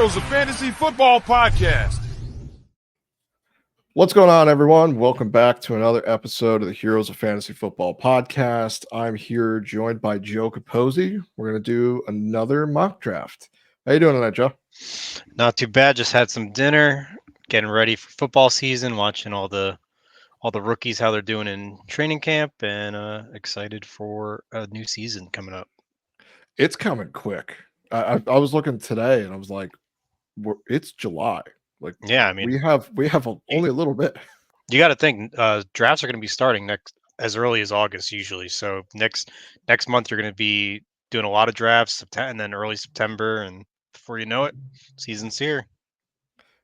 Heroes of Fantasy Football podcast. What's going on, everyone? Welcome back to another episode of the Heroes of Fantasy Football podcast. I'm here joined by Joe Capozzi. We're going to do another mock draft. How you doing tonight, Joe? Not too bad. Just had some dinner, getting ready for football season, watching all the rookies, how they're doing in training camp, and excited for a new season coming up. It's coming quick. I was looking today and I was like, it's July. Like, Yeah, I mean, we have only a little bit. You got to think drafts are going to be starting next as early as August usually. So next month you're going to be doing a lot of drafts, and then early September, and before you know it, season's here.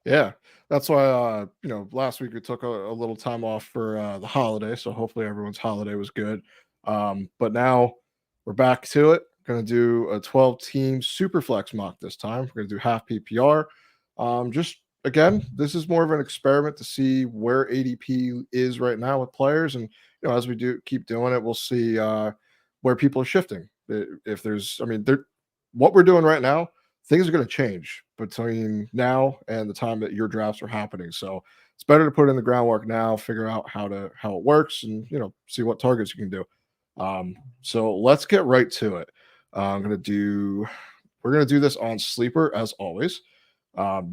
Yeah, that's why last week we took a little time off for the holiday, so hopefully everyone's holiday was good. But now we're back to it. Going to do a 12-team Superflex mock this time. We're going to do half PPR. Just again, this is more of an experiment to see where ADP is right now with players, and as we keep doing it, we'll see where people are shifting. If there's, what we're doing right now, things are going to change between now and the time that your drafts are happening. So it's better to put in the groundwork now, figure out how it works, and see what targets you can do. So let's get right to it. We're gonna do this on Sleeper as always.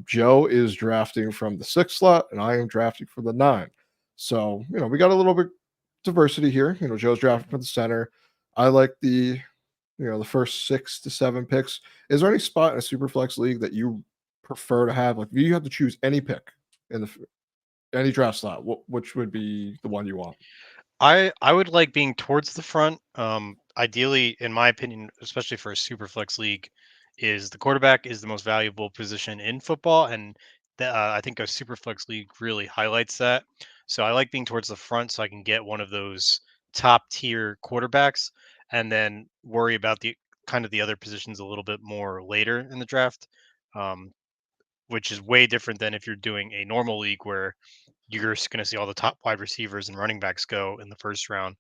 Joe is drafting from the 6 slot, and I am drafting from the 9. So we got a little bit diversity here. Joe's drafting from the center. I like the first 6 to 7 picks. Is there any spot in a Superflex league that you prefer to have? Like, if you have to choose any pick in any draft slot, which would be the one you want? I would like being towards the front. Ideally, in my opinion, especially for a Superflex league, is the quarterback is the most valuable position in football, and I think a Superflex league really highlights that. So I like being towards the front, so I can get one of those top tier quarterbacks, and then worry about the kind of the other positions a little bit more later in the draft, um, which is way different than if you're doing a normal league where you're going to see all the top wide receivers and running backs go in the first round.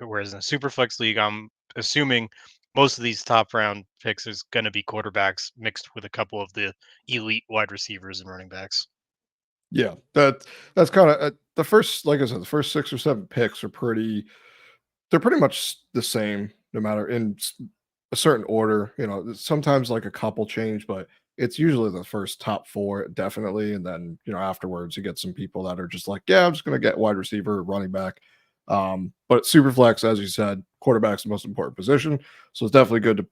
Whereas in a super flex league, I'm assuming most of these top round picks is going to be quarterbacks mixed with a couple of the elite wide receivers and running backs. Yeah, that's kind of the first, like I said, the first 6 or 7 picks are they're pretty much the same, no matter in a certain order. Sometimes like a couple change, but it's usually the first top 4, definitely. And then, afterwards you get some people that are just like, yeah, I'm just going to get wide receiver, running back. But Superflex, as you said, quarterback's the most important position. So it's definitely good to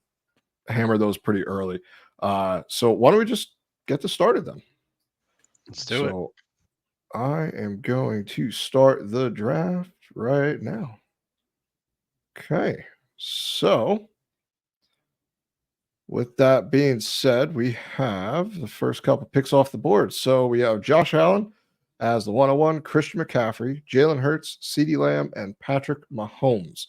hammer those pretty early. So why don't we just get this started then? Let's do it. I am going to start the draft right now. Okay, so with that being said, we have the first couple picks off the board. So we have Josh Allen as the 101, Christian McCaffrey, Jalen Hurts, CeeDee Lamb, and Patrick Mahomes.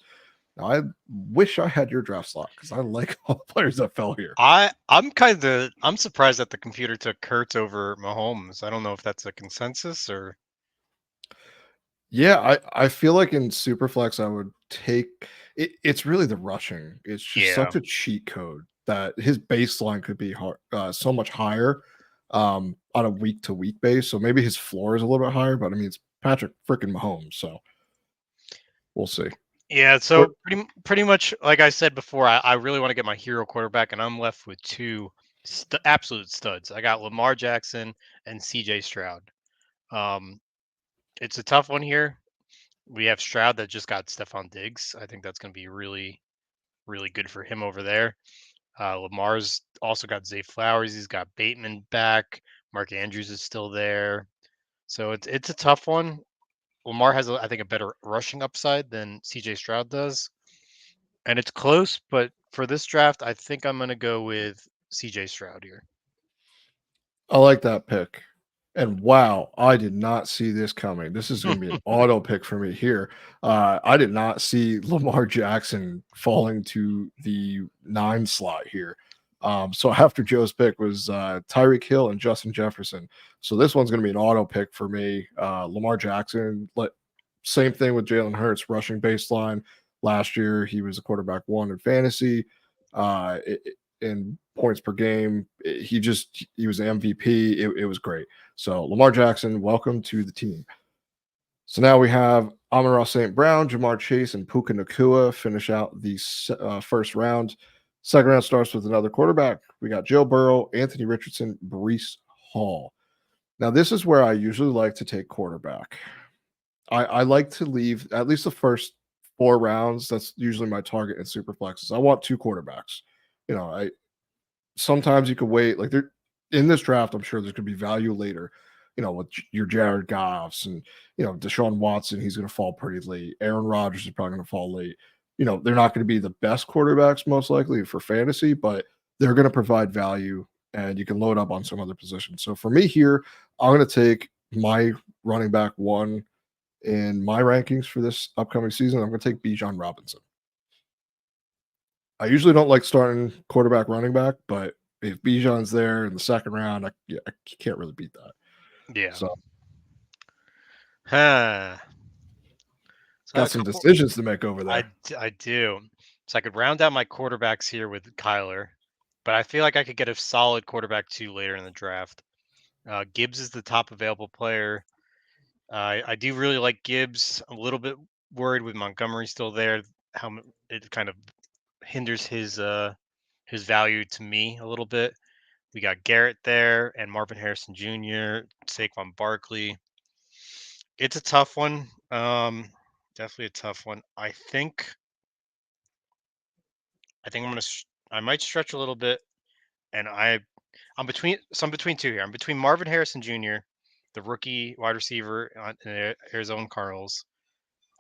Now, I wish I had your draft slot because I like all the players that fell here. I'm surprised that the computer took Hurts over Mahomes. I don't know if that's a consensus or. Yeah, I feel like in Superflex I would take it. It's really the rushing. It's just such a cheat code that his baseline could be so much higher on a week to week base. So maybe his floor is a little bit higher, but I mean it's Patrick freaking Mahomes, so we'll see. Yeah, so pretty much like I said before, I really want to get my hero quarterback, and I'm left with 2 absolute studs. I got Lamar Jackson and CJ Stroud. It's a tough one here. We have Stroud that just got Stephon Diggs. I think that's going to be really, really good for him over there. Lamar's also got Zay Flowers. He's got Bateman back. Mark Andrews is still there. So it's a tough one. Lamar has, I think, a better rushing upside than CJ Stroud does. And it's close, but for this draft, I think I'm going to go with CJ Stroud here. I like that pick. And wow, I did not see this coming. This is going to be an auto pick for me here. I did not see Lamar Jackson falling to the 9 slot here. So after Joe's pick was Tyreek Hill and Justin Jefferson. So this one's going to be an auto pick for me. Lamar Jackson, same thing with Jalen Hurts, rushing baseline. Last year, he was a quarterback 1 in fantasy. in points per game. He was an MVP. It was great. So Lamar Jackson, welcome to the team. So now we have Amon-Ra St. Brown, Jamar Chase, and Puka Nacua finish out the first round. Second round starts with another quarterback. We got Joe Burrow, Anthony Richardson, Brees Hall. Now, this is where I usually like to take quarterback. I like to leave at least the first 4 rounds. That's usually my target in Superflexes. I want 2 quarterbacks. I sometimes you could wait. Like there in this draft, I'm sure there's going to be value later. With your Jared Goffs and Deshaun Watson, he's going to fall pretty late. Aaron Rodgers is probably going to fall late. They're not going to be the best quarterbacks most likely for fantasy, but they're going to provide value, and you can load up on some other positions. So for me here, I'm going to take my running back 1 in my rankings for this upcoming season. I'm going to take Bijan Robinson. I usually don't like starting quarterback, running back, but if Bijan's there in the second round, I can't really beat that. Yeah. So Huh. So I got have a some couple. decisions to make over there. I do. So I could round out my quarterbacks here with Kyler, but I feel like I could get a solid quarterback 2 later in the draft. Gibbs is the top available player. I do really like Gibbs. A little bit worried with Montgomery still there. It kind of hinders his value to me a little bit. We got Garrett there and Marvin Harrison Jr., Saquon Barkley. It's a tough one. Definitely a tough one. I think I might stretch a little bit, and I'm between 2 here. I'm between Marvin Harrison Jr., the rookie wide receiver on the Arizona Cardinals.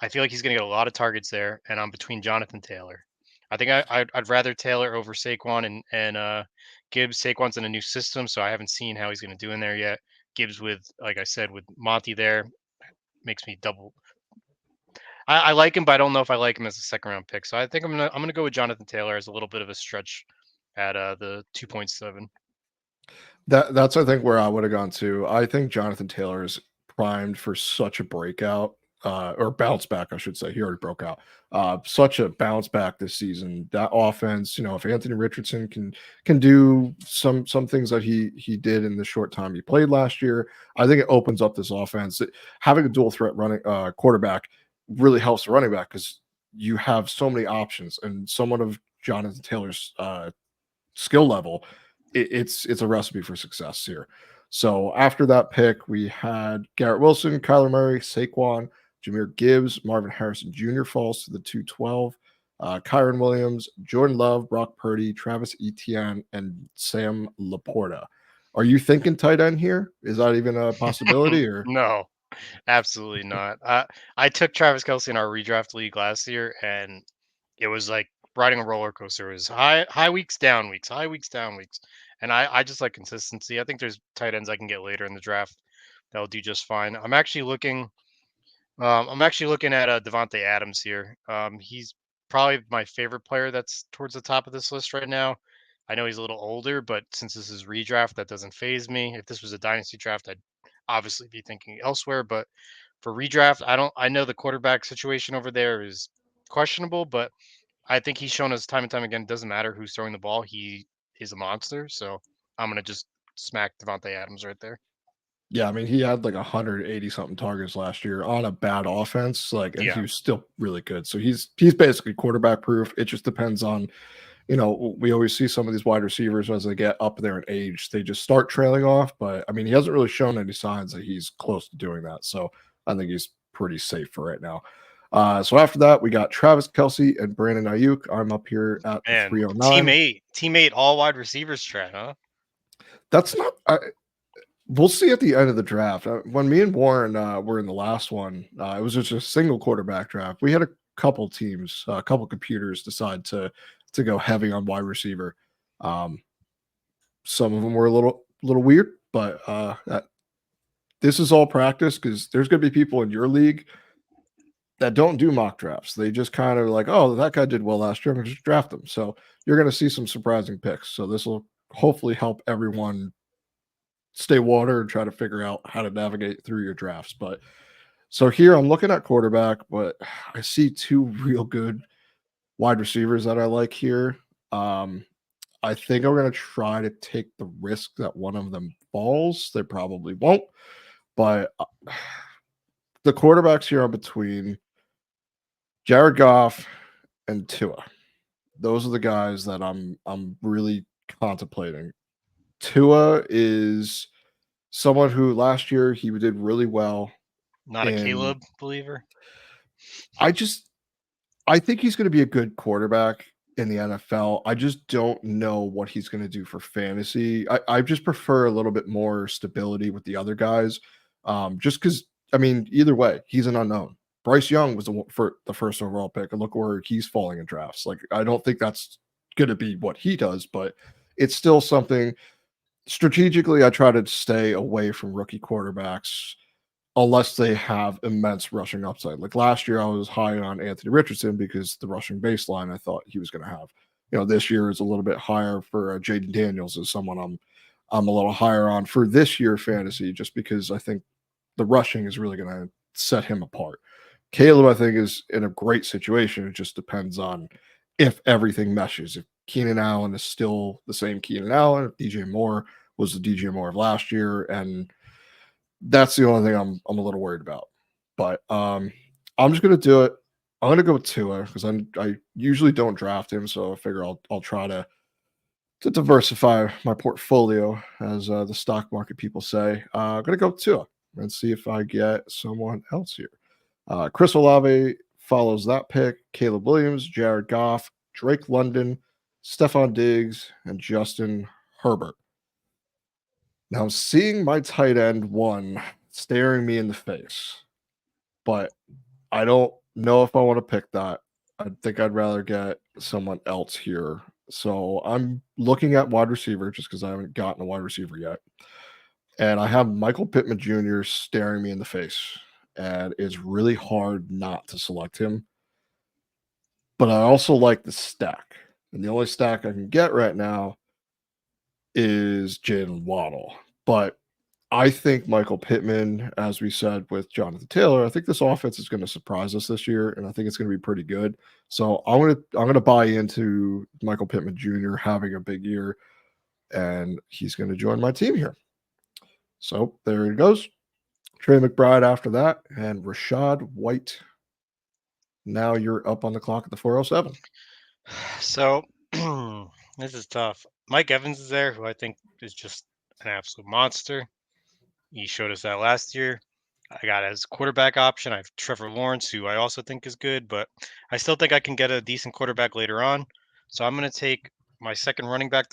I feel like he's going to get a lot of targets there, and I'm between Jonathan Taylor. I think I'd rather Taylor over Saquon and Gibbs. Saquon's in a new system, so I haven't seen how he's going to do in there yet. Gibbs with, like I said, with Monty there, makes me double. I like him, but I don't know if I like him as a second round pick. So I think I'm gonna go with Jonathan Taylor as a little bit of a stretch at the 2.7. That's I think where I would have gone to. I think Jonathan Taylor is primed for such a breakout, or bounce back, I should say. He already broke out. Such a bounce back this season. That offense, if Anthony Richardson can do some things that he did in the short time he played last year, I think it opens up this offense. Having a dual threat running quarterback really helps the running back because you have so many options, and someone of Jonathan Taylor's skill level, it's a recipe for success here. So after that pick, we had Garrett Wilson, Kyler Murray, Saquon, Jahmyr Gibbs, Marvin Harrison Jr. falls to the 212. Kyron Williams, Jordan Love, Brock Purdy, Travis Etienne, and Sam Laporta. Are you thinking tight end here? Is that even a possibility? Or No, absolutely not. I took Travis Kelsey in our redraft league last year, and it was like riding a roller coaster. It was high weeks, down weeks, high weeks, down weeks, and I just like consistency. I think there's tight ends I can get later in the draft that'll do just fine. I'm actually looking at Devontae Adams here. He's probably my favorite player that's towards the top of this list right now. I know he's a little older, but since this is redraft, that doesn't phase me. If this was a dynasty draft, I'd obviously be thinking elsewhere. But for redraft, I know the quarterback situation over there is questionable, but I think he's shown us time and time again. It doesn't matter who's throwing the ball; he is a monster. So I'm gonna just smack Devontae Adams right there. yeah, I mean, he had like 180 something targets last year on a bad offense, and he Yeah, was still really good. So he's basically quarterback proof. It just depends on, we always see some of these wide receivers as they get up there in age, they just start trailing off. But I mean, he hasn't really shown any signs that he's close to doing that. So I think he's pretty safe for right now. So after that, we got Travis Kelsey and Brandon Ayuk. I'm up here at the and 309. teammate, all wide receivers strat, huh? That's not. We'll see at the end of the draft. When me and Warren were in the last one, it was just a single quarterback draft. We had a couple teams, a couple computers decide to go heavy on wide receiver. Um, some of them were a little weird, but this is all practice because there's going to be people in your league that don't do mock drafts. They just kind of like, oh, that guy did well last year. I'm going to just draft him. So you're going to see some surprising picks. So this will hopefully help everyone stay water and try to figure out how to navigate through your drafts. But so here I'm looking at quarterback, but I see 2 real good wide receivers that I like here. Um, I think I'm going to try to take the risk that one of them falls. They probably won't, but the quarterbacks here are between Jared Goff and Tua. Those are the guys that I'm really contemplating. Tua is someone who last year he did really well Not a in. Caleb believer. I just I think he's going to be a good quarterback in the NFL. I just don't know what he's going to do for fantasy. I just prefer a little bit more stability with the other guys. Just because, I mean, either way, he's an unknown. Bryce Young was for the first overall pick, and look where he's falling in drafts. Like, I don't think that's going to be what he does, but it's still something. Strategically, I try to stay away from rookie quarterbacks unless they have immense rushing upside. Like last year, I was high on Anthony Richardson because the rushing baseline I thought he was going to have. This year is a little bit higher for Jaden Daniels as someone I'm a little higher on for this year fantasy, just because I think the rushing is really going to set him apart. Caleb, I think, is in a great situation. It just depends on if everything meshes. If Keenan Allen is still the same Keenan Allen, if DJ Moore was the DJ Moore of last year, and that's the only thing I'm a little worried about. But I'm just gonna do it. I'm gonna go with Tua because I usually don't draft him, so I figure I'll try to diversify my portfolio, as the stock market people say. I'm gonna go with Tua and see if I get someone else here. Chris Olave follows that pick. Caleb Williams, Jared Goff, Drake London, Stephon Diggs, and Justin Herbert. Now I'm seeing my tight end one staring me in the face, but I don't know if I want to pick that. I think I'd rather get someone else here. So I'm looking at wide receiver just because I haven't gotten a wide receiver yet. And I have Michael Pittman Jr. staring me in the face. And it's really hard not to select him. But I also like the stack. And the only stack I can get right now is Jalen Waddle. But I think Michael Pittman, as we said with Jonathan Taylor, I think this offense is going to surprise us this year, and I think it's going to be pretty good. So I'm gonna buy into Michael Pittman Jr. having a big year, and he's going to join my team here. So there it goes. Trey McBride after that, and Rashad White. Now you're up on the clock at the 407. So this is tough. Mike Evans is there, who I think is just an absolute monster. He showed us that last year. I got as quarterback option. I have Trevor Lawrence, who I also think is good, but I still think I can get a decent quarterback later on. So I'm going to take my second running back,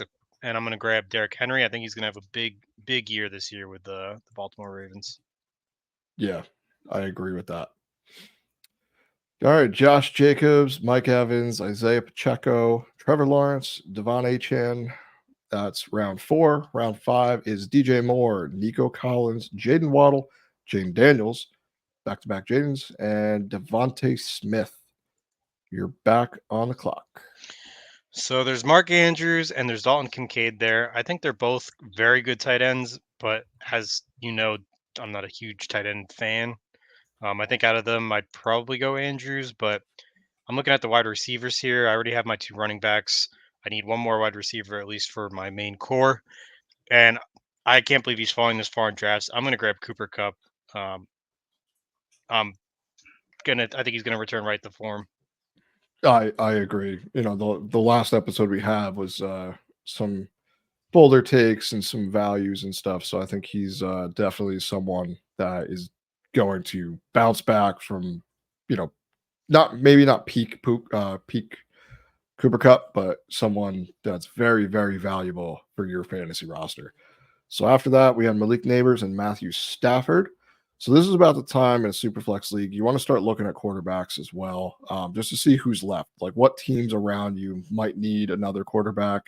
and I'm going to grab Derrick Henry. I think he's going to have a big year this year with the Baltimore Ravens. Yeah, I agree with that. All right, Josh Jacobs, Mike Evans, Isaiah Pacheco, Trevor Lawrence, Devon Achane. That's round 4. Round 5 is DJ Moore, Nico Collins, Jaden Waddle, Jaden Daniels, back-to-back Jadens, and Devontae Smith. You're back on the clock. So there's Mark Andrews and there's Dalton Kincaid there. I think they're both very good tight ends, but as you know, I'm not a huge tight end fan. I think out of them, I'd probably go Andrews, but I'm looking at the wide receivers here. I already have my 2 running backs. I need one more wide receiver, at least for my main core. And I can't believe he's falling this far in drafts. I'm going to grab Cooper Kupp. I think he's going to return right to form. I agree. The last episode we had was some bolder takes and some values and stuff. So I think he's definitely someone that is going to bounce back from, not peak Cooper Kupp, but someone that's very, very valuable for your fantasy roster. So after that, we have Malik Neighbors and Matthew Stafford. So this is about the time in a Superflex league you want to start looking at quarterbacks as well, just to see who's left. Like what teams around you might need another quarterback.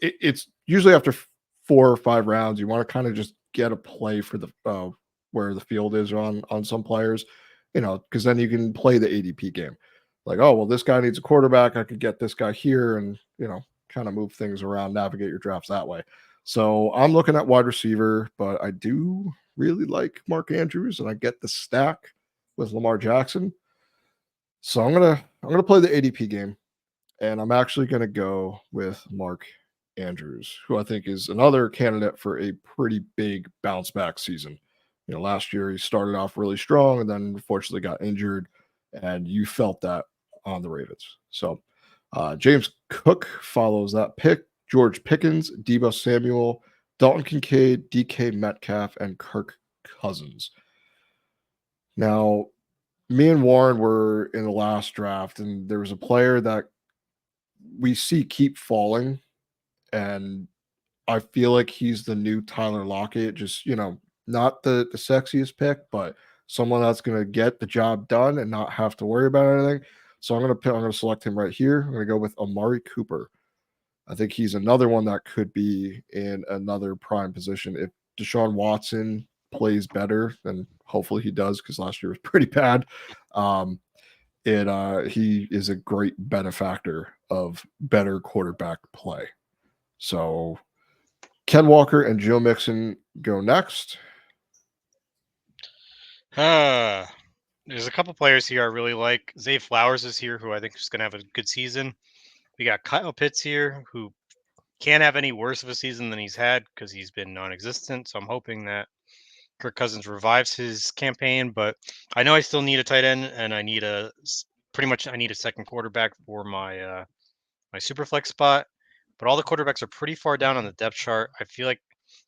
It's usually after 4 or 5 rounds, you want to kind of just get a play for the where the field is on some players, because then you can play the ADP game. Like, oh well, this guy needs a quarterback. I could get this guy here, and kind of move things around, navigate your drafts that way. So I'm looking at wide receiver, but I do really like Mark Andrews, and I get the stack with Lamar Jackson. So I'm gonna play the ADP game, And I'm actually going to go with Mark Andrews, who I think is another candidate for a pretty big bounce back season. Last year he started off really strong and then unfortunately got injured, and you felt that on the Ravens. So James Cook follows that pick. George Pickens, Debo Samuel, Dalton Kincaid, DK Metcalf, and Kirk Cousins. Now, me and Warren were in the last draft, and there was a player that we see keep falling, and I feel like he's the new Tyler Lockett. Just not the sexiest pick, but someone that's going to get the job done and not have to worry about anything. So I'm going to select him right here. I'm going to go with Amari Cooper. I think he's another one that could be in another prime position if Deshaun Watson plays better, and hopefully he does because last year was pretty bad. He is a great benefactor of better quarterback play. So Ken Walker and Joe Mixon go next. There's a couple players here I really like. Zay Flowers is here, who I think is going to have a good season. We got Kyle Pitts here, who can't have any worse of a season than he's had because he's been non-existent. So I'm hoping that Kirk Cousins revives his campaign. But I know I still need a tight end, and I need a second quarterback for my my Superflex spot. But all the quarterbacks are pretty far down on the depth chart. I feel like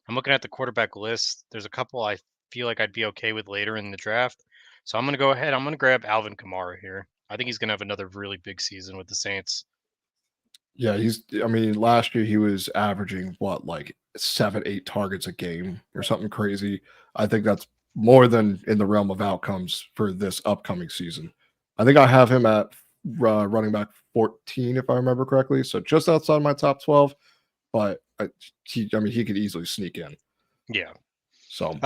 I'm looking at the quarterback list. There's a couple I feel like I'd be okay with later in the draft. So I'm going to go ahead. I'm going to grab Alvin Kamara here. I think he's going to have another really big season with the Saints. Yeah, last year he was averaging like 7-8 targets a game or something crazy. I think that's more than in the realm of outcomes for this upcoming season. I think I have him at running back 14, if I remember correctly. So just outside my top 12, but he could easily sneak in. Yeah. So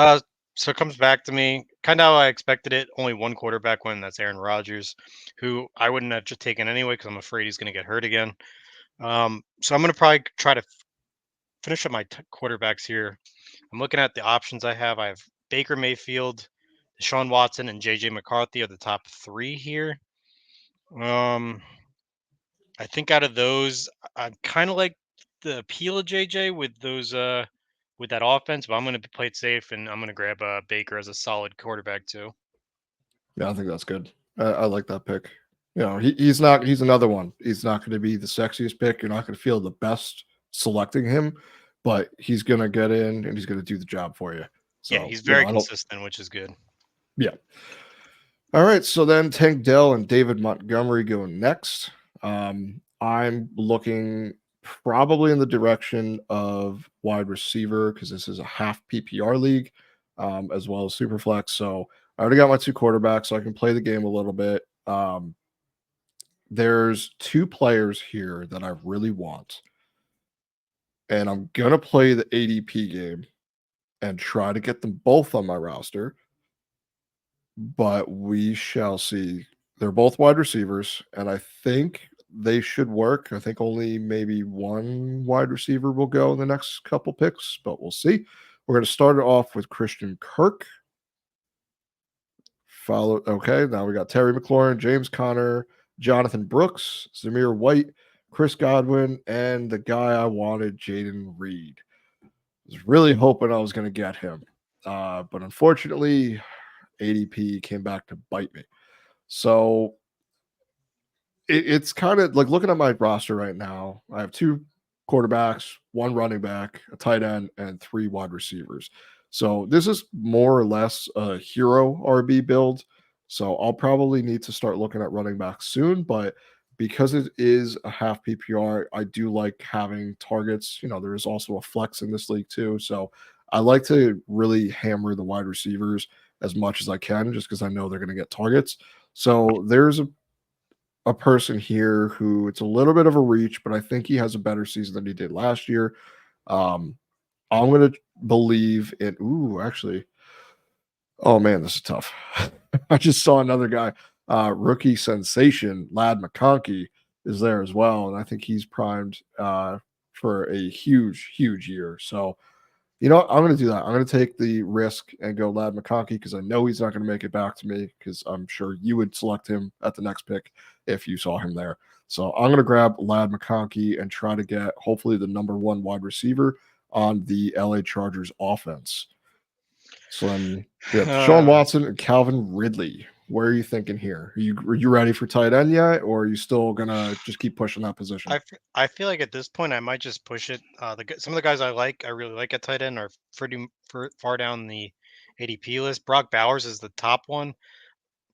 it comes back to me kind of how I expected it. Only one quarterback win. That's Aaron Rodgers, who I wouldn't have just taken anyway because I'm afraid he's going to get hurt again. So I'm going to probably try to finish up my quarterbacks here. I'm looking at the options I have. I have Baker Mayfield, Deshaun Watson, and JJ McCarthy are the top three here. I think out of those, I kind of like the appeal of JJ with those with that offense, but I'm going to play it safe and I'm going to grab Baker as a solid quarterback too. yeah, I think that's good. I like that pick. He's another one. He's not going to be the sexiest pick. You're not going to feel the best selecting him, but he's going to get in and he's going to do the job for you. So, yeah, he's very consistent, which is good. Yeah. All right. So then Tank Dell and David Montgomery go next. I'm looking probably in the direction of wide receiver because this is a half PPR league, as well as Superflex. So I already got my two quarterbacks, so I can play the game a little bit. There's two players here that I really want, and I'm gonna play the ADP game and try to get them both on my roster. But we shall see. They're both wide receivers, and I think they should work. I think only maybe one wide receiver will go in the next couple picks, but we'll see. We're going to start it off with Christian Kirk. Okay, now we got Terry McLaurin, James Conner, Jonathan Brooks, Zamir White, Chris Godwin, and the guy I wanted, Jaden Reed. I was really hoping I was going to get him, but unfortunately, ADP came back to bite me. So it's kind of like looking at my roster right now. I have two quarterbacks, one running back, a tight end, and three wide receivers. So this is more or less a hero RB build. So I'll probably need to start looking at running back soon. But because it is a half PPR, I do like having targets. There is also a flex in this league too. So I like to really hammer the wide receivers as much as I can just because I know they're going to get targets. So there's a person here who it's a little bit of a reach, but I think he has a better season than he did last year. I'm going to believe in. Actually, oh man, this is tough. I just saw another guy, rookie sensation, Lad McConkey is there as well, and I think he's primed for a huge, huge year. So You know what? I'm going to do that. I'm going to take the risk and go Lad McConkey because I know he's not going to make it back to me because I'm sure you would select him at the next pick if you saw him there. So I'm going to grab Lad McConkey and try to get hopefully the number one wide receiver on the LA Chargers offense. So then we have Deshaun Uh, Watson and Calvin Ridley. Where are you thinking here? Are you ready for tight end yet, or are you still gonna just keep pushing that position? I feel like at this point I might just push it. Some of the guys I really like at tight end are pretty far down the ADP list. Brock Bowers is the top one,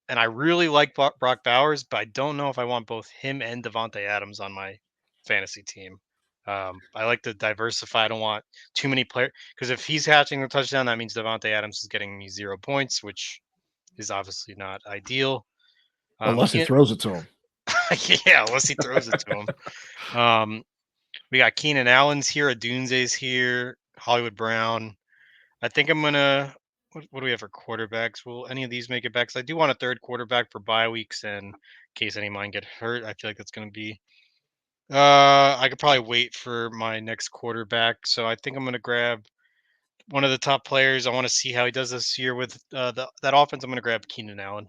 and I really like Brock Bowers, but I don't know if I want both him and Devontae Adams on my fantasy team. I like to diversify. I don't want too many players because if he's catching the touchdown, that means Devontae Adams is getting me 0 points, which is obviously not ideal. Unless he throws it to him. Yeah, unless he throws it to him. Um, we got Keenan Allen's here, Adunze's here, Hollywood Brown. I think I'm gonna. What do we have for quarterbacks? Will any of these make it back? 'Cause I do want a third quarterback for bye weeks, and in case any of mine get hurt, I feel like that's gonna be. I could probably wait for my next quarterback, so I think I'm gonna grab one of the top players. I want to see how he does this year with that offense. I'm gonna grab Keenan Allen.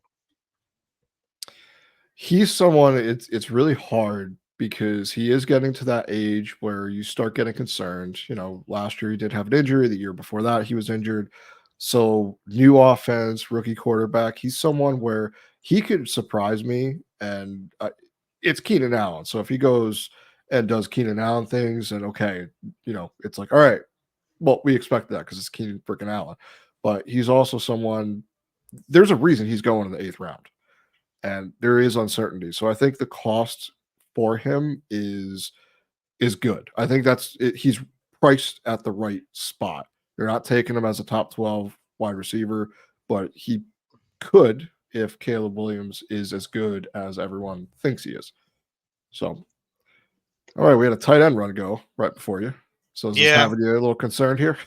He's someone it's really hard because he is getting to that age where you start getting concerned. Last year he did have an injury, the year before that he was injured. So new offense, rookie quarterback, he's someone where he could surprise me and it's Keenan Allen. So if he goes and does Keenan Allen things and okay, it's like all right, well, we expect that because it's Keenan freaking Allen. But he's also someone there's a reason he's going in the 8th round and there is uncertainty. So I think the cost for him is good. I think that's it, he's priced at the right spot. You're not taking him as a top 12 wide receiver, but he could if Caleb Williams is as good as everyone thinks he is. So, all right, we had a tight end run go right before you. So is this Yeah, having you a little concerned here?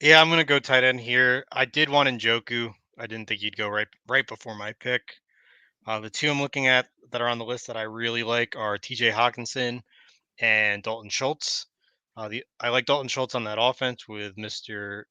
yeah, I'm gonna go tight end here. I did want Njoku. I didn't think he'd go right before my pick. The two I'm looking at that are on the list that I really like are T.J. Hawkinson and Dalton Schultz. I like Dalton Schultz on that offense with Mr.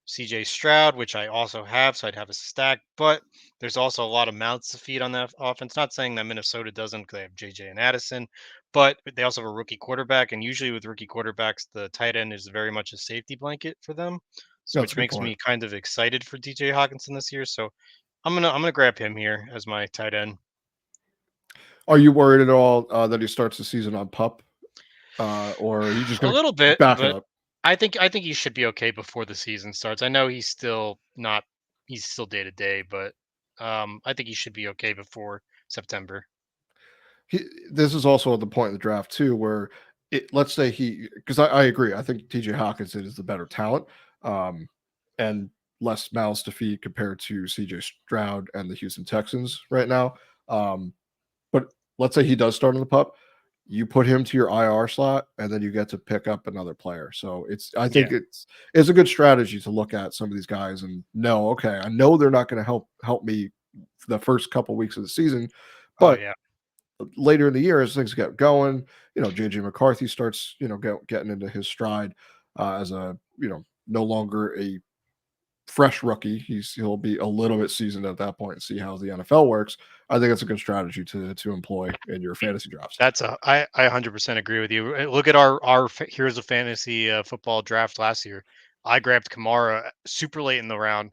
CJ Stroud, which I also have, so I'd have a stack. But there's also a lot of mouths to feed on that offense. Not saying that Minnesota doesn't because they have JJ and Addison, but they also have a rookie quarterback, and usually with rookie quarterbacks, the tight end is very much a safety blanket for them, That's a which good makes point. me kind of excited for DJ Hawkinson this year. So I'm gonna grab him here as my tight end. Are you worried at all that he starts the season on pup, or are you just A going to little bit, back it but up? I think he should be okay before the season starts. I know he's still not he's still day to day, but I think he should be okay before September. He, this is also at the point in the draft too, where let's say because I agree, I think TJ Hawkinson is the better talent, um, and less mouths to feed compared to CJ Stroud and the Houston Texans right now. Um, but let's say he does start on the pup, you put him to your IR slot, and then you get to pick up another player. So I think Yeah. it's a good strategy to look at some of these guys and know, okay, I know they're not going to help me the first couple weeks of the season, Oh but yeah. later in the year as things get going, JJ McCarthy starts, getting into his stride as a, no longer a fresh rookie. He'll be a little bit seasoned at that point and see how the NFL works. I think that's a good strategy to employ in your fantasy drafts. I 100% agree with you. Look at our Heroes of Fantasy football draft last year. I grabbed Kamara super late in the round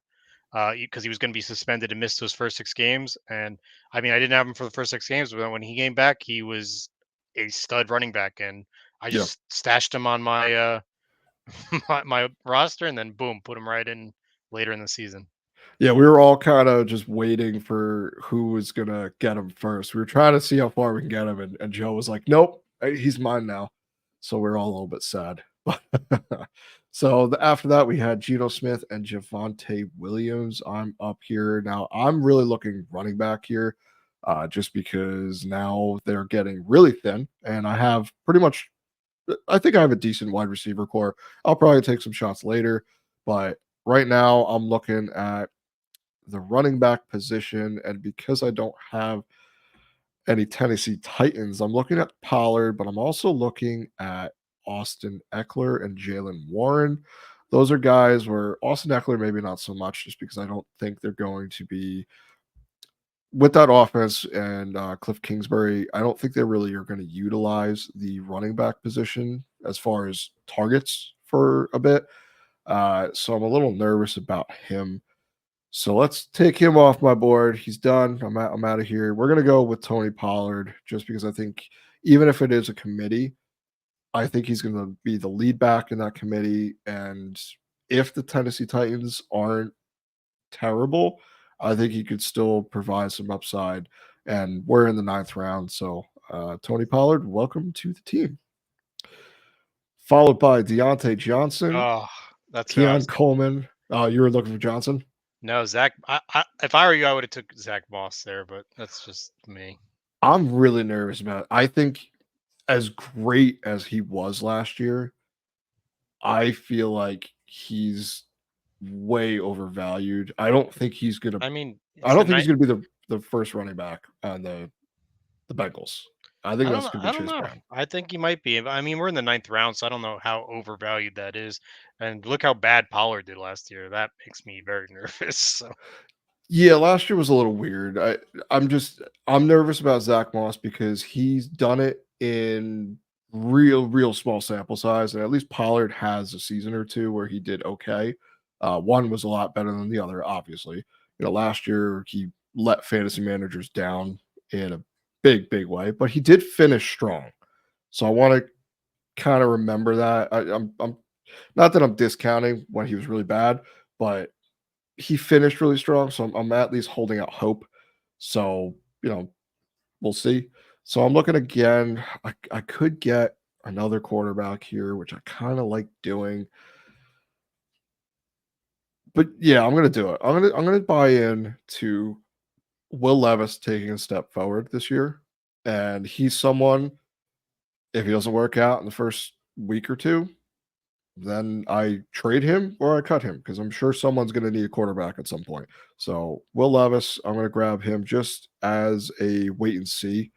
because he was going to be suspended and missed those first 6 games. And I mean, I didn't have him for the first 6 games, but when he came back, he was a stud running back, and I Yeah. just stashed him on my my roster, and then boom, put him right in later in the season. Yeah, we were all kind of just waiting for who was gonna get him first. We were trying to see how far we can get him, and Joe was like, "Nope, he's mine now." So we're all a little bit sad. So after that, we had Geno Smith and Javonte Williams. I'm up here now. I'm really looking running back here, just because now they're getting really thin, and I have pretty much. I think I have a decent wide receiver core. I'll probably take some shots later, but right now I'm looking at the running back position. And because I don't have any Tennessee Titans, I'm looking at Pollard, but I'm also looking at Austin Eckler and Jalen Warren. those are guys where Austin Eckler maybe not so much, just because I don't think they're going to be with that offense and Cliff Kingsbury. I don't think they really are going to utilize the running back position as far as targets for a bit. So I'm a little nervous about him. So let's take him off my board. He's done. I'm out of here. We're gonna go with Tony Pollard just because I think even if it is a committee, I think he's gonna be the lead back in that committee. And if the Tennessee Titans aren't terrible, I think he could still provide some upside. And we're in the ninth round. So Tony Pollard, welcome to the team. Followed by Deontay Johnson, Oh, that's who I was Keon thinking. Coleman. You were looking for Johnson. No, Zach. If I were you, I would have took Zach Moss there, but that's just me. I'm really nervous about it. I think as great as he was last year, I feel like he's way overvalued. I don't think he's gonna I mean, I it's the don't think night. he's gonna be the first running back on the Bengals. I think I don't that's know. gonna be I don't Chase know. Brown. I think he might be. I mean, we're in the ninth round, so I don't know how overvalued that is. And look how bad Pollard did last year. That makes me very nervous. So Yeah, last year was a little weird. I'm nervous about Zach Moss because he's done it in real small sample size, and at least Pollard has a season or two where he did okay. One was a lot better than the other, obviously. Last year he let fantasy managers down in a big way, but he did finish strong. So I want to kind of remember that. I'm not that I'm discounting when he was really bad, but he finished really strong, so I'm at least holding out hope. So, we'll see. So I'm looking again. I could get another quarterback here, which I kind of like doing. But yeah, I'm gonna do it. I'm gonna buy in to Will Levis taking a step forward this year. And he's someone, if he doesn't work out in the first week or two, then I trade him or I cut him because I'm sure someone's going to need a quarterback at some point. So Will Levis, I'm going to grab him just as a wait and see.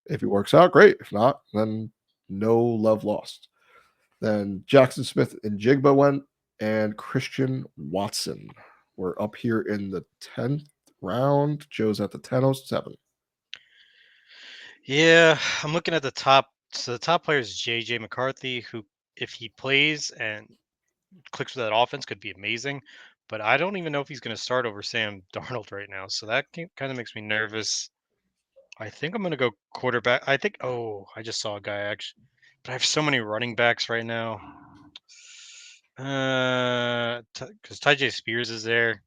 If he works out, great. If not, then no love lost. Then Jackson Smith and Jigba went, and Christian Watson. We're up here in the 10th round. Joe's at the 10:07. yeah, I'm looking at the top. So the top player is JJ McCarthy, who, if he plays and clicks with that offense, could be amazing. But I don't even know if he's going to start over Sam Darnold right now. So that kind of makes me nervous. I think I'm going to go quarterback. I think. Oh, I just saw a guy actually. But I have so many running backs right now. Because Ty Spears is there.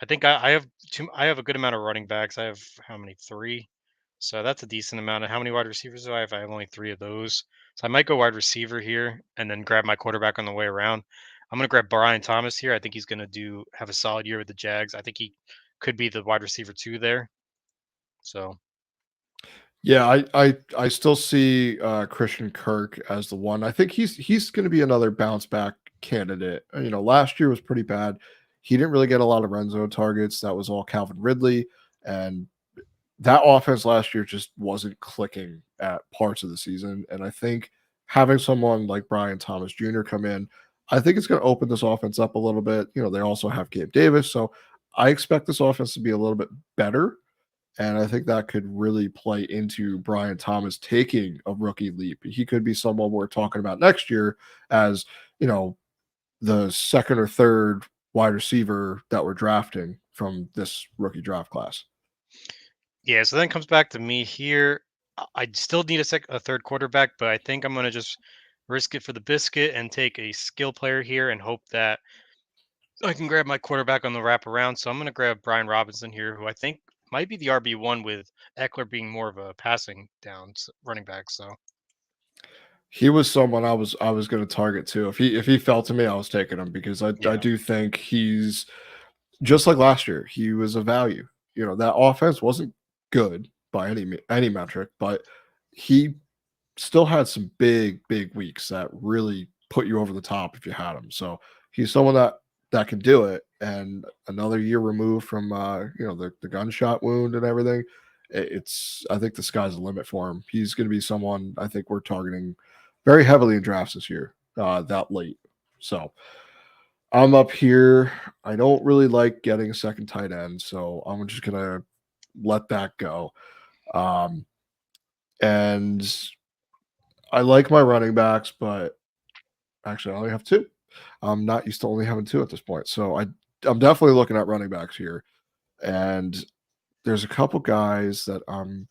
I think I have two. I have a good amount of running backs. I have how many? Three. So that's a decent amount. Of how many wide receivers do I have? I have only three of those. So I might go wide receiver here and then grab my quarterback on the way around. I'm gonna grab Brian Thomas here. I think he's gonna do have a solid year with the Jags. I think he could be the wide receiver two there. So Yeah, I still see Christian Kirk as the one. I think he's going to be another bounce back candidate. Last year was pretty bad. He didn't really get a lot of red zone targets. That was all Calvin Ridley, and that offense last year just wasn't clicking at parts of the season. And I think having someone like Brian Thomas Jr. come in, I think it's going to open this offense up a little bit. They also have Gabe Davis, so I expect this offense to be a little bit better, and I think that could really play into Brian Thomas taking a rookie leap. He could be someone we're talking about next year as, the second or third wide receiver that we're drafting from this rookie draft class. yeah, so then it comes back to me here. I still need a third quarterback, but I think I'm gonna just risk it for the biscuit and take a skill player here and hope that I can grab my quarterback on the wraparound. So I'm going to grab Brian Robinson here, who I think might be the RB1 with Eckler being more of a passing down running back. So He was someone I was going to target too. If he fell to me, I was taking him because I yeah, do think he's just like last year. He was a value. That offense wasn't good by any metric, but he still had some big weeks that really put you over the top if you had him. So he's someone that can do it. And another year removed from the gunshot wound and everything. It's I think the sky's the limit for him. He's going to be someone I think we're targeting very heavily in drafts this year, that late. So I'm up here. I don't really like getting a second tight end, so I'm just gonna let that go. Um, and I like my running backs, but actually I only have two. I'm not used to only having two at this point. So I'm definitely looking at running backs here. And there's a couple guys that I'm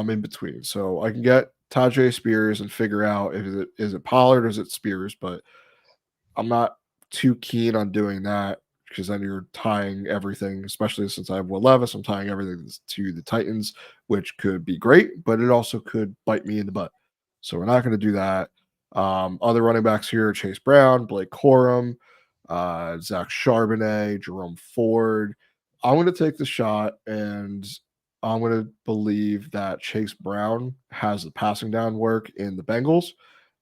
in between. So I can get Tajay Spears and figure out if is it Pollard or is it Spears, but I'm not too keen on doing that because then you're tying everything, especially since I have Will Levis, I'm tying everything to the Titans, which could be great, but it also could bite me in the butt. So we're not going to do that. Other running backs here: Chase Brown, Blake Corum, Zach Charbonnet, Jerome Ford. I'm going to take the shot and I'm going to believe that Chase Brown has the passing down work in the Bengals,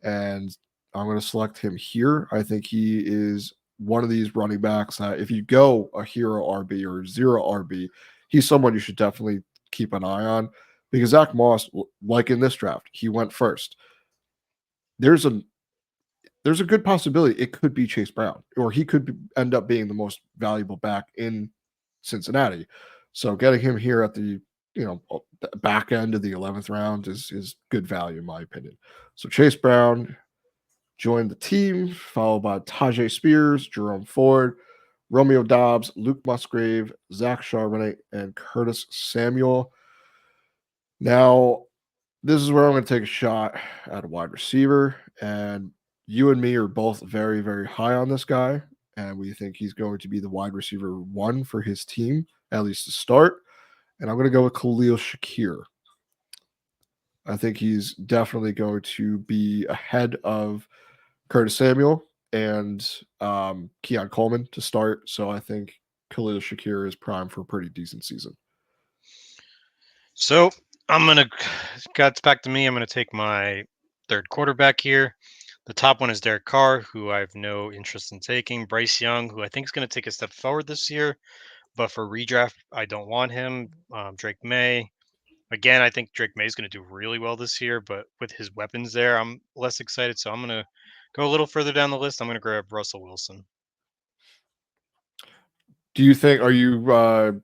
and I'm going to select him here. I think he is one of these running backs that if you go a hero RB or zero RB, he's someone you should definitely keep an eye on because Zach Moss, like in this draft, he went first. There's a there's a good possibility it could be Chase Brown, or he could end up being the most valuable back in Cincinnati. So getting him here at the back end of the 11th round is good value in my opinion. So Chase Brown joined the team, followed by Tajay Spears, Jerome Ford, Romeo Dobbs, Luke Musgrave, Zach Charbonnet, and Curtis Samuel. Now, this is where I'm going to take a shot at a wide receiver. And you and me are both very, very high on this guy. And we think he's going to be the wide receiver one for his team, at least to start. And I'm going to go with Khalil Shakir. I think he's definitely going to be ahead of Curtis Samuel and Keon Coleman to start. So I think Khalil Shakir is prime for a pretty decent season. So it's back to me. I'm gonna take my third quarterback here. The top one is Derek Carr, who I have no interest in taking. Bryce Young, who I think is going to take a step forward this year, but for redraft, I don't want him. Drake May, again, I think Drake May is going to do really well this year, but with his weapons there, I'm less excited. So I'm going to go a little further down the list. I'm going to grab Russell Wilson. Do you think, are you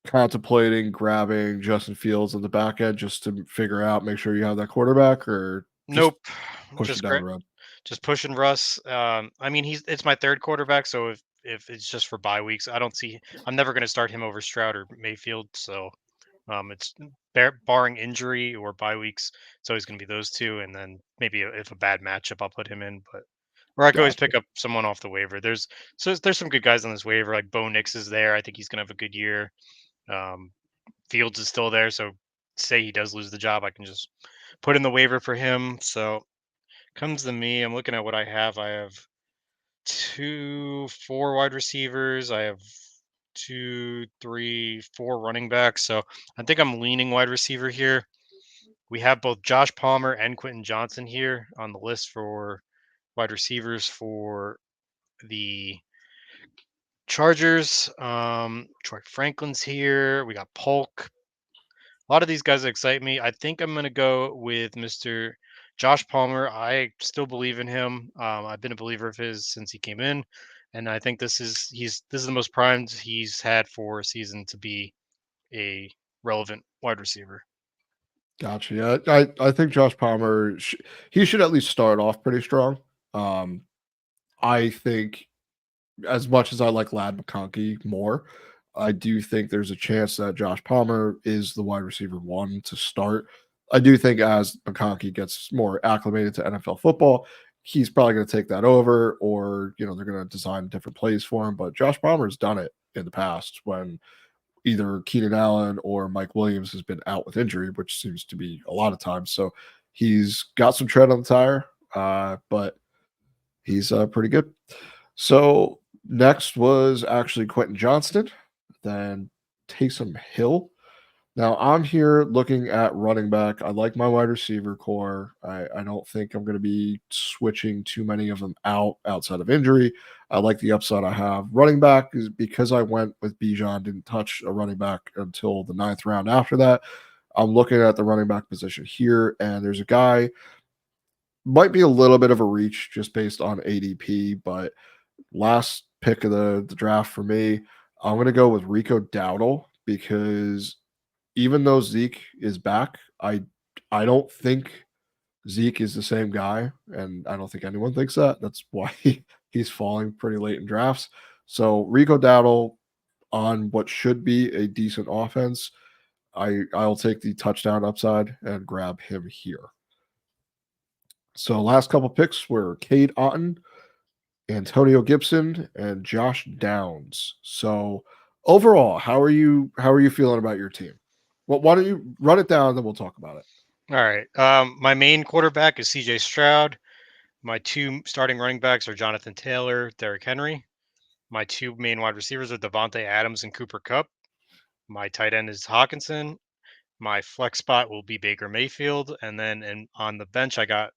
contemplating grabbing Justin Fields on the back end just to figure out, make sure you have that quarterback, or just Nope, push it just down the road? just pushing Russ. I mean, it's my third quarterback, so if it's just for bye weeks, I don't see. I'm never going to start him over Stroud or Mayfield. So it's barring injury or bye weeks, it's always going to be those two, and then maybe if a bad matchup, I'll put him in. But or I could always Gotcha. pick up someone off the waiver. There's some good guys on this waiver, like Bo Nix is there. I think he's going to have a good year. Um, Fields is still there, so say he does lose the job, I can just put in the waiver for him. So comes to me, I'm looking at what I have. I have four wide receivers. I have two, three, four running backs. So I think I'm leaning wide receiver here. We have both Josh Palmer and Quentin Johnson here on the list for wide receivers for the Chargers. Troy Franklin's here. We got Polk. A lot of these guys excite me. I think I'm going to go with Mr. Josh Palmer. I still believe in him. I've been a believer of his since he came in, and I think this is the most primed he's had for a season to be a relevant wide receiver. Gotcha. Yeah, I think Josh Palmer, he should at least start off pretty strong. Um, I think as much as I like Lad McConkey more, I do think there's a chance that Josh Palmer is the wide receiver one to start. I do think as McConkey gets more acclimated to NFL football, he's probably going to take that over, or they're going to design different plays for him. But Josh Palmer's done it in the past when either Keenan Allen or Mike Williams has been out with injury, which seems to be a lot of times. So he's got some tread on the tire, but he's pretty good. So next was actually Quentin Johnston, then Taysom Hill. Now I'm here looking at running back. I like my wide receiver core. I don't think I'm going to be switching too many of them outside of injury. I like the upside I have. Running back is because I went with Bijan, didn't touch a running back until the 9th round after that. I'm looking at the running back position here, and there's a guy, might be a little bit of a reach just based on ADP, but last pick of the draft for me. I'm going to go with Rico Dowdle because even though Zeke is back, I don't think Zeke is the same guy, and I don't think anyone thinks that. That's why he's falling pretty late in drafts. So Rico Dowdle on what should be a decent offense, I'll take the touchdown upside and grab him here. So last couple picks were Cade Otton, Antonio Gibson, and Josh Downs. So overall, how are you feeling about your team? Well, why don't you run it down, then we'll talk about it. All right. My main quarterback is C.J. Stroud. My two starting running backs are Jonathan Taylor, Derrick Henry. My two main wide receivers are Devontae Adams and Cooper Kupp. My tight end is Hawkinson. My flex spot will be Baker Mayfield, and then on the bench I got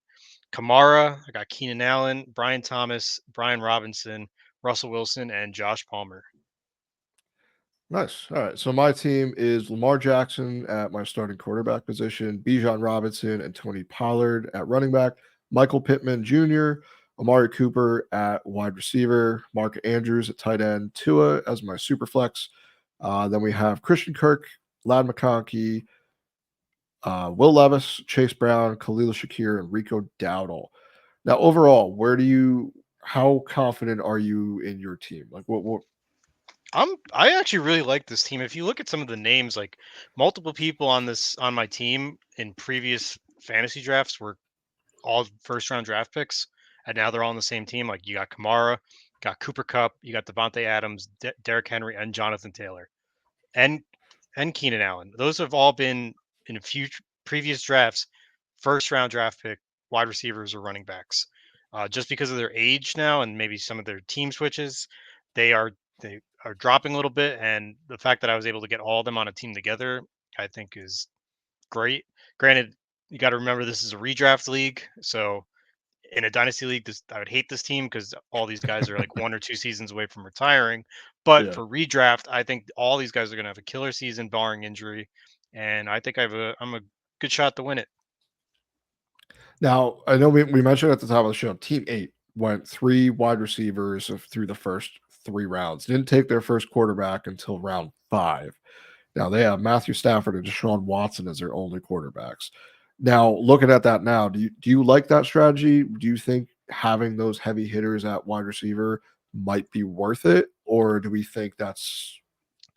Kamara, I got Keenan Allen, Brian Thomas, Brian Robinson, Russell Wilson, and Josh Palmer. Nice. All right. So my team is Lamar Jackson at my starting quarterback position, Bijan Robinson and Tony Pollard at running back, Michael Pittman Jr., Amari Cooper at wide receiver, Mark Andrews at tight end, Tua as my super flex. Then we have Christian Kirk, Lad McConkey, Will Levis, Chase Brown, Khalil Shakir, and Rico Dowdle. Now, overall, how confident are you in your team? Like, what I actually really like this team. If you look at some of the names, like multiple people on my team in previous fantasy drafts were all first round draft picks, and now they're all on the same team. Like you got Kamara, got Cooper Kupp, you got Devontae Adams, Derrick Henry, and Jonathan Taylor, and Keenan Allen. Those have all been in a few previous drafts, first round draft pick wide receivers or running backs. Just because of their age now and maybe some of their team switches, they are they are dropping a little bit. And the fact that I was able to get all of them on a team together, I think is great. Granted, you got to remember this is a redraft league, so in a dynasty league, I would hate this team because all these guys are like 1 or 2 seasons away from retiring. But yeah. for redraft, I think all these guys are going to have a killer season, barring injury, and I think I'm a good shot to win it. Now, I know we mentioned at the top of the show, Team 8 went 3 wide receivers through the first 3 rounds. Didn't take their first quarterback until round 5. Now, they have Matthew Stafford and Deshaun Watson as their only quarterbacks. Now, looking at that now, do you like that strategy? Do you think having those heavy hitters at wide receiver might be worth it? Or do we think that's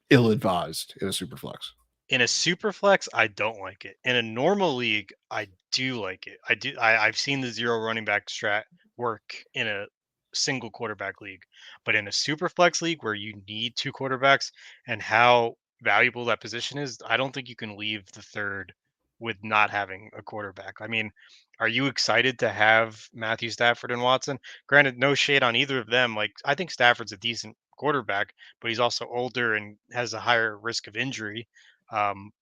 ill-advised in a super flex? In a super flex, I don't like it. In a normal league, I do like it. I do. I've seen the zero running back strat work in a single quarterback league, but in a super flex league where you need 2 quarterbacks and how valuable that position is, I don't think you can leave the third with not having a quarterback. I mean, are you excited to have Matthew Stafford and Watson? Granted, no shade on either of them. Like, I think Stafford's a decent quarterback, but he's also older and has a higher risk of injury.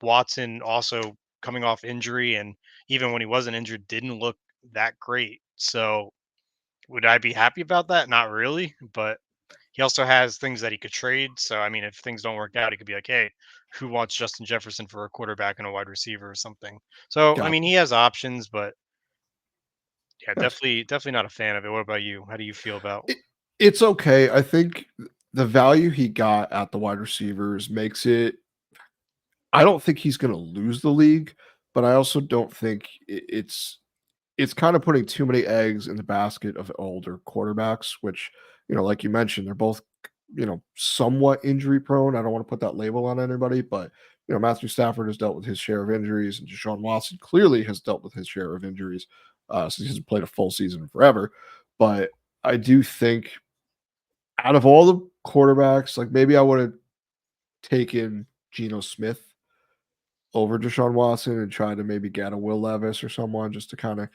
Watson also coming off injury, and even when he wasn't injured, didn't look that great. So, would I be happy about that? Not really, but he also has things that he could trade. So, I mean, if things don't work out, he could be like, hey, who wants Justin Jefferson for a quarterback and a wide receiver or something? So, I mean, Gotcha. he has options, but yeah, Nice. definitely not a fan of it. What about you? How do you feel about? It, it's okay. I think the value he got at the wide receivers makes it. I don't think he's going to lose the league, but I also don't think it's kind of putting too many eggs in the basket of older quarterbacks, which, like you mentioned, they're both, somewhat injury prone. I don't want to put that label on anybody, but, Matthew Stafford has dealt with his share of injuries, and Deshaun Watson clearly has dealt with his share of injuries since he hasn't played a full season forever. But I do think out of all the quarterbacks, like maybe I would have taken Geno Smith over Deshaun Watson and try to maybe get a Will Levis or someone just to kind of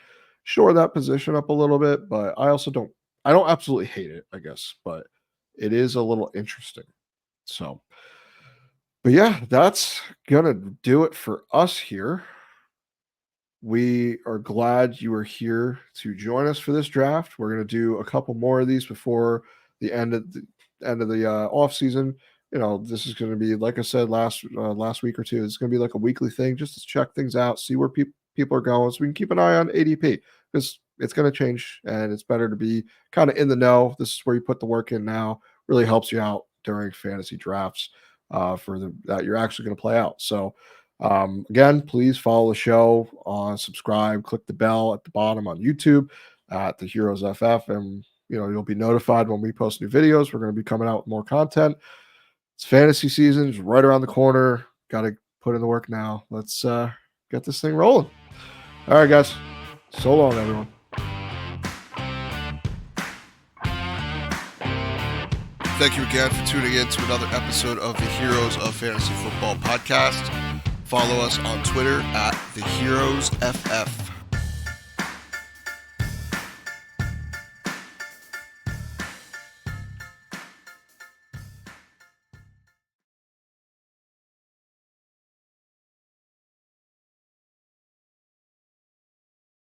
shore that position up a little bit. But I don't absolutely hate it, I guess, but it is a little interesting. So, but yeah, that's gonna do it for us here. We are glad you are here to join us for this draft. We're going to do a couple more of these before the end of the off season. This is going to be, like I said last week or two. It's going to be like a weekly thing, just to check things out, see where people are going, so we can keep an eye on ADP, because it's going to change, and it's better to be kind of in the know. This is where you put the work in now, really helps you out during fantasy drafts that you're actually going to play out. So again, please follow the show, subscribe, click the bell at the bottom on YouTube at the Heroes FF, and you'll be notified when we post new videos. We're going to be coming out with more content. It's fantasy season, it's right around the corner. Got to put in the work now. Let's get this thing rolling. All right, guys. So long, everyone. Thank you again for tuning in to another episode of the Heroes of Fantasy Football podcast. Follow us on Twitter at the Heroes FF.